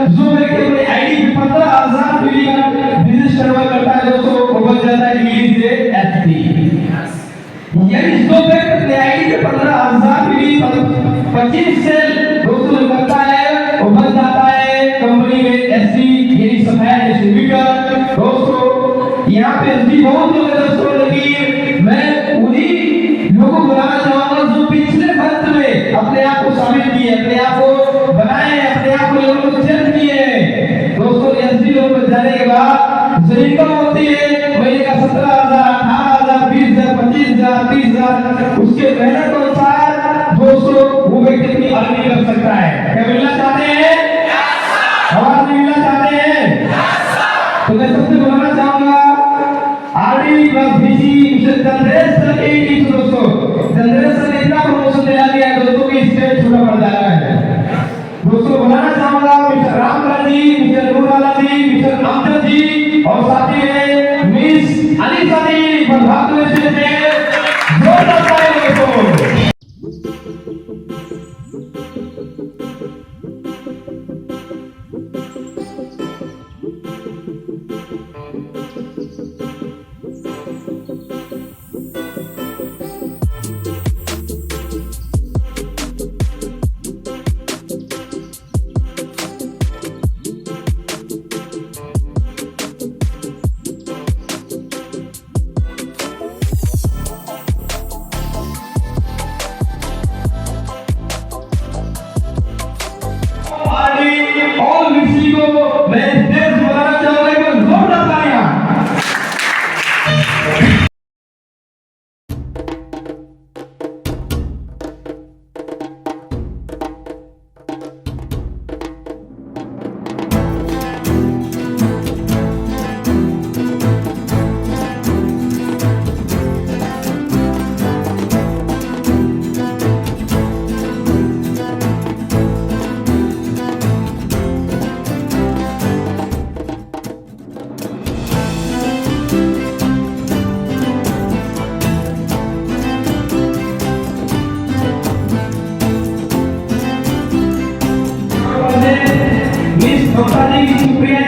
जो व्यक्ति अपने आईडी पे 15,000 मिली का बिजनेस करता है दोस्तों, वो बन जाता है ग्लेज़ यानी जो व्यक्ति अपने आईडी पे 15,000 मिली 25 सेल दोस्तों करता है, वो बन जाता है कंपनी में एसडी यानी सप्लायर डिस्ट्रीब्यूटर। दोस्तों यहाँ पे एसडी बहुत लोग हैं दोस्तों, लेकिन मैं उन्हीं लोगों को बुलाना चाहूंगा जो पिछले मंथ में अपने आप को शामिल किए, अपने आप को बनाए, अपने आप को लोगों को चेंज किए। दोस्तों एसडी लोग में जाने के बाद जो इनकम होती है महीने का 17,000, 18,000, 20,000, 25,000, 30,000, उसके मेहनत के अनुसार दोस्तों वो व्यक्ति अपनी अर्निंग कर सकता है। क्या मिलना चाहते हैं? आवाज मिलना चाहते हैं? तो मैं सबसे बुलाना चाहूंगा RD plus BC mister Chandresh की टीम। दोस्तों चंद्रेश सर ने इतना प्रमोशन दिला दिया है दोस्तों की स्टेज छोटा पड़ जा रहा है। दोस्तों बुलाना चाहूंगा मिस्टर रामलाल जी, मिस्टर नूरवाला जी, मिस्टर अमजद जी और साथी है मिस अनीसा जी। भारत में से जोरदार तालियां दोस्तों। सुप्रिया